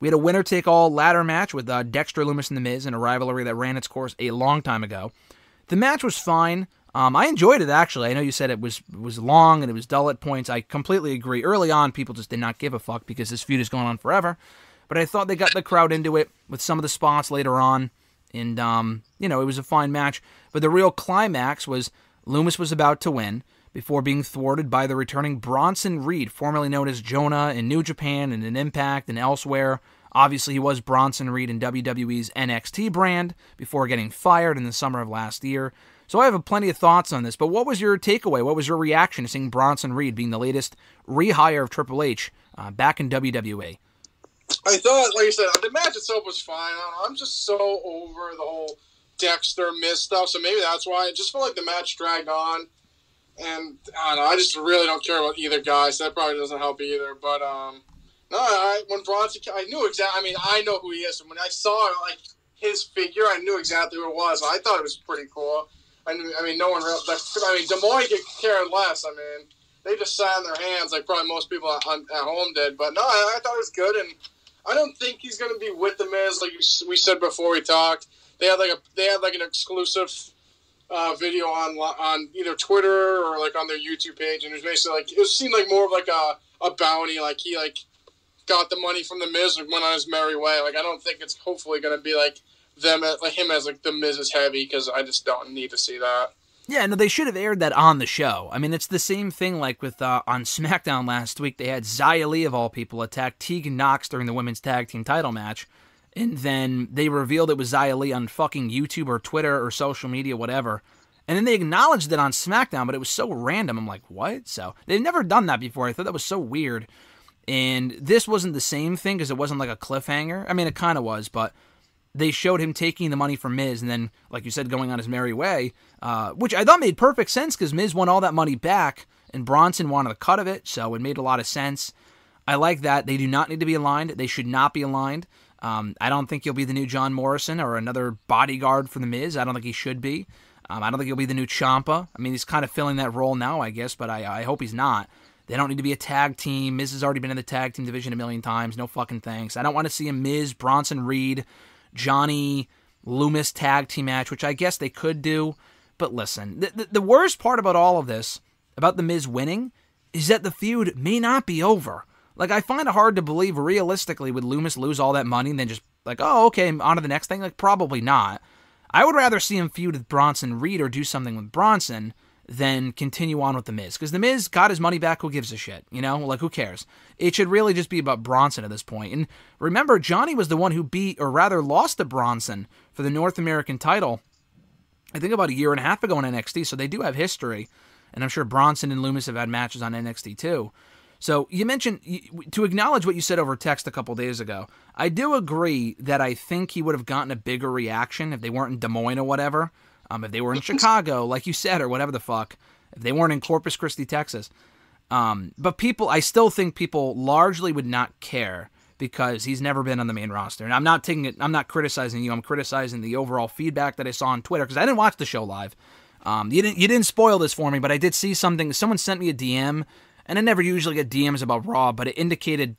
We had a winner-take-all ladder match with Dexter Lumis and The Miz in a rivalry that ran its course a long time ago. The match was fine. I enjoyed it, actually. I know you said it was long and it was dull at points. I completely agree. Early on, people just did not give a fuck because this feud is going on forever. But I thought they got the crowd into it with some of the spots later on. And, it was a fine match. But the real climax was Lumis was about to win before being thwarted by the returning Bronson Reed, formerly known as Jonah in New Japan and in Impact and elsewhere. Obviously, he was Bronson Reed in WWE's NXT brand before getting fired in the summer of last year. So I have plenty of thoughts on this, but what was your takeaway? What was your reaction to seeing Bronson Reed being the latest rehire of Triple H back in WWE? I thought, like I said, the match itself was fine. I'm just so over the whole Dexter Miz stuff, so maybe that's why. It just felt like the match dragged on. And I don't know, I just really don't care about either guy, so that probably doesn't help either. But when Bronson, I knew exactly. I mean, I know who he is. And when I saw his figure, I knew exactly who it was. I thought it was pretty cool. No one really. Des Moines could care less. I mean, they just sat on their hands like probably most people at home did. But no, I thought it was good, and I don't think he's going to be with the Miz like we said before we talked. They had an exclusive video on either Twitter or on their YouTube page, and it was basically it seemed like more of a bounty. Like he got the money from the Miz and went on his merry way. I don't think it's hopefully going to be him as the Miz's heavy, because I just don't need to see that. Yeah, no, they should have aired that on the show. I mean, it's the same thing with on SmackDown last week. They had Xia Li, of all people, attack Tegan Nox during the women's tag team title match. And then they revealed it was Xia Li on fucking YouTube or Twitter or social media, whatever. And then they acknowledged it on SmackDown, but it was so random. I'm like, what? So they've never done that before. I thought that was so weird. And this wasn't the same thing because it wasn't like a cliffhanger. I mean, it kind of was, but they showed him taking the money from Miz and then, like you said, going on his merry way, which I thought made perfect sense because Miz won all that money back and Bronson wanted a cut of it, so it made a lot of sense. I like that. They do not need to be aligned. They should not be aligned. I don't think he'll be the new John Morrison or another bodyguard for The Miz. I don't think he should be. I don't think he'll be the new Ciampa. I mean, he's kind of filling that role now, I guess, but I hope he's not. They don't need to be a tag team. Miz has already been in the tag team division a million times. No fucking thanks. I don't want to see a Miz, Bronson Reed, Johnny Loomis tag team match, which I guess they could do. But listen, the worst part about all of this, about The Miz winning, is that the feud may not be over. I find it hard to believe realistically would Loomis lose all that money and then just oh, okay, on to the next thing? Probably not. I would rather see him feud with Bronson Reed or do something with Bronson than continue on with The Miz. Because The Miz got his money back, who gives a shit? Who cares? It should really just be about Bronson at this point. And remember, Johnny was the one who beat, or rather lost to Bronson for the North American title, I think about a year and a half ago in NXT, so they do have history. And I'm sure Bronson and Loomis have had matches on NXT too. So you mentioned, to acknowledge what you said over text a couple days ago, I do agree that I think he would have gotten a bigger reaction if they weren't in Des Moines or whatever. If they were in Chicago, like you said, or whatever the fuck. If they weren't in Corpus Christi, Texas. But I still think people largely would not care because he's never been on the main roster. And I'm not criticizing you. I'm criticizing the overall feedback that I saw on Twitter because I didn't watch the show live. You didn't spoil this for me, but I did see something. Someone sent me a DM, and I never usually get DMs about Raw, but it indicated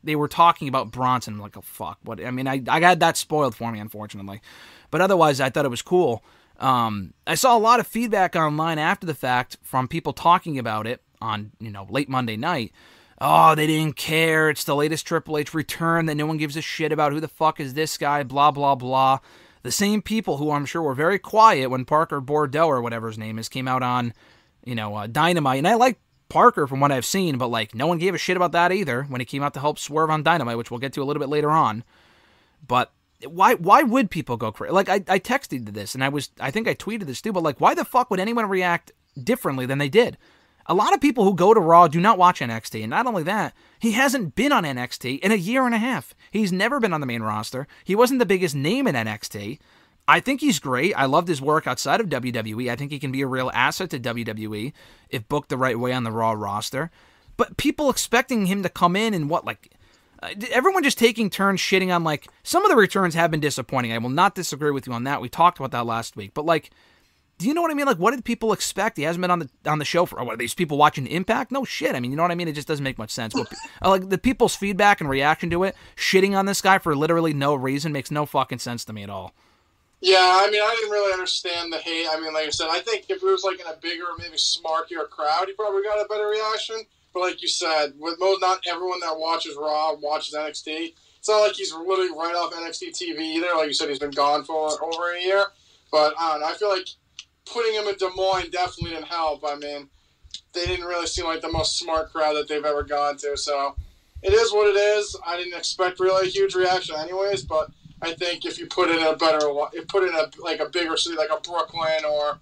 they were talking about Bronson. I'm like, oh fuck, what? I mean, I got that spoiled for me, unfortunately. But otherwise, I thought it was cool. I saw a lot of feedback online after the fact from people talking about it on, late Monday night. Oh, they didn't care. It's the latest Triple H return that no one gives a shit about. Who the fuck is this guy? Blah, blah, blah. The same people who I'm sure were very quiet when Parker Bordeaux or whatever his name is came out on, Dynamite. And I like Parker from what I've seen, but no one gave a shit about that either when he came out to help Swerve on Dynamite, which we'll get to a little bit later on. But why would people go crazy? I texted this, and I think I tweeted this too, but why the fuck would anyone react differently than they did? A lot of people who go to Raw do not watch NXT, and not only that, he hasn't been on NXT in a year and a half. He's never been on the main roster. He wasn't the biggest name in NXT. I think he's great. I loved his work outside of WWE. I think he can be a real asset to WWE if booked the right way on the Raw roster. But people expecting him to come in and everyone just taking turns shitting on, some of the returns have been disappointing. I will not disagree with you on that. We talked about that last week. But, Do you know what I mean? Like, what did people expect? He hasn't been on the show for, what are these people watching Impact? No shit. I mean, you know what I mean? It just doesn't make much sense. But, like, the people's feedback and reaction to it, shitting on this guy for literally no reason, makes no fucking sense to me at all. Yeah, I mean, I didn't really understand the hate. I mean, like I said, I think if it was like in a bigger, maybe smarkier crowd, he probably got a better reaction. But like you said, with not everyone that watches Raw watches NXT. It's not like he's literally right off NXT TV either. Like you said, he's been gone for over a year. But I don't know, I feel like putting him in Des Moines definitely didn't help. I mean, they didn't really seem like the most smart crowd that they've ever gone to. So it is what it is. I didn't expect really a huge reaction anyways, but I think if you put it in a bigger city like a Brooklyn or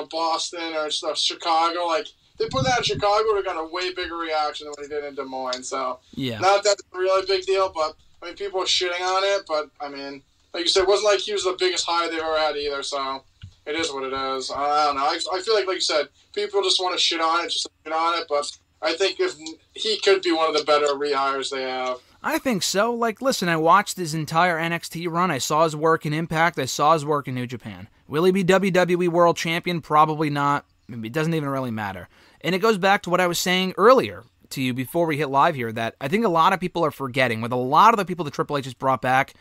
Boston or Chicago, like they put that in Chicago, would have got a way bigger reaction than what he did in Des Moines. So yeah, not that that's a really big deal, but I mean people are shitting on it. But I mean, like you said, it wasn't like he was the biggest high they've ever had either. So it is what it is. I don't know. I feel like you said, people just want to shit on it, just shit on it. But I think if he could be one of the better rehires they have. I think so. Like, listen, I watched his entire NXT run. I saw his work in Impact. I saw his work in New Japan. Will he be WWE World Champion? Probably not. It doesn't even really matter. And it goes back to what I was saying earlier to you before we hit live here, that I think a lot of people are forgetting, with a lot of the people that Triple H has brought back,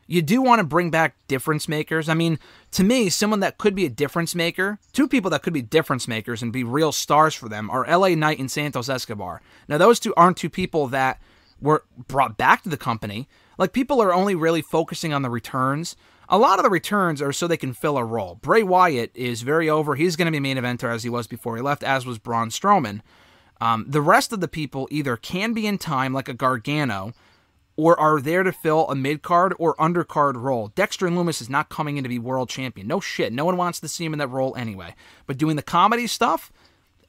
you do want to bring back difference makers. I mean, to me, someone that could be a difference maker, two people that could be difference makers and be real stars for them are LA Knight and Santos Escobar. Now, those two aren't two people that were brought back to the company. Like, people are only really focusing on the returns. A lot of the returns are so they can fill a role. Bray Wyatt is very over. He's going to be main eventer as he was before he left, as was Braun Strowman. The rest of the people either can be in time, like a Gargano, or are there to fill a mid-card or undercard role. Dexter Lumis is not coming in to be world champion. No shit. No one wants to see him in that role anyway. But doing the comedy stuff,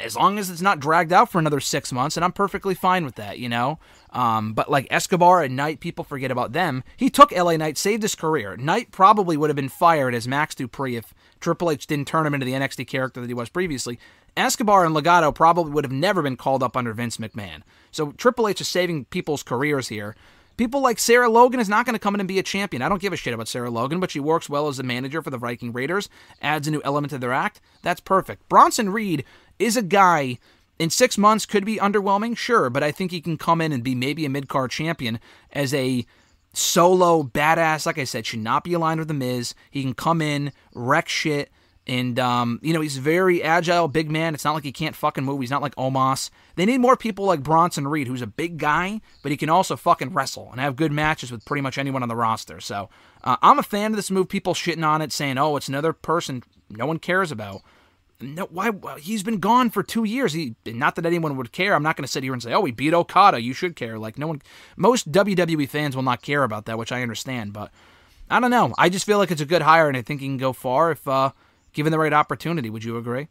as long as it's not dragged out for another 6 months, and I'm perfectly fine with that, you know? But like Escobar and Knight, people forget about them. He took LA Knight, saved his career. Knight probably would have been fired as Max Dupree if Triple H didn't turn him into the NXT character that he was previously. Escobar and Legado probably would have never been called up under Vince McMahon. So Triple H is saving people's careers here. People like Sarah Logan is not going to come in and be a champion. I don't give a shit about Sarah Logan, but she works well as a manager for the Viking Raiders, adds a new element to their act. That's perfect. Bronson Reed is a guy, in 6 months, could be underwhelming, sure, but I think he can come in and be maybe a mid-card champion as a solo badass. Like I said, should not be aligned with The Miz. He can come in, wreck shit, and, he's a very agile, big man. It's not like he can't fucking move. He's not like Omos. They need more people like Bronson Reed, who's a big guy, but he can also fucking wrestle and have good matches with pretty much anyone on the roster. So, I'm a fan of this move. People shitting on it, saying, oh, it's another person no one cares about. No, why? He's been gone for 2 years. Not that anyone would care. I'm not going to sit here and say, oh, he beat Okada. You should care. Like, no one, most WWE fans will not care about that, which I understand. But I don't know. I just feel like it's a good hire, and I think he can go far if given the right opportunity. Would you agree?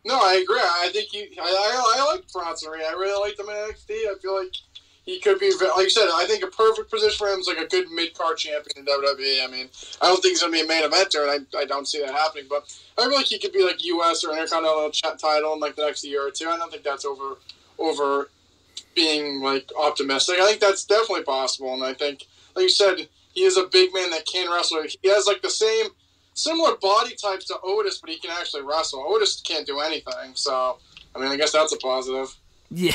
No, I agree. I think I like Bronson Reed. I really like him in NXT. I feel like he could be, like you said, I think a perfect position for him is like a good mid-card champion in WWE. I mean, I don't think he's going to be a main eventer, and I don't see that happening, but I feel like he could be like U.S. or Intercontinental title in like the next year or two. I don't think that's over being like optimistic. I think that's definitely possible, and I think, like you said, he is a big man that can wrestle. He has like the similar body types to Otis, but he can actually wrestle. Otis can't do anything, so I mean, I guess that's a positive. Yeah,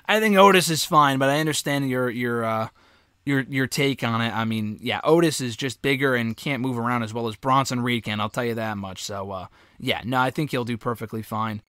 I think Otis is fine, but I understand your take on it. I mean, yeah, Otis is just bigger and can't move around as well as Bronson Reed can. I'll tell you that much. So, yeah, no, I think he'll do perfectly fine.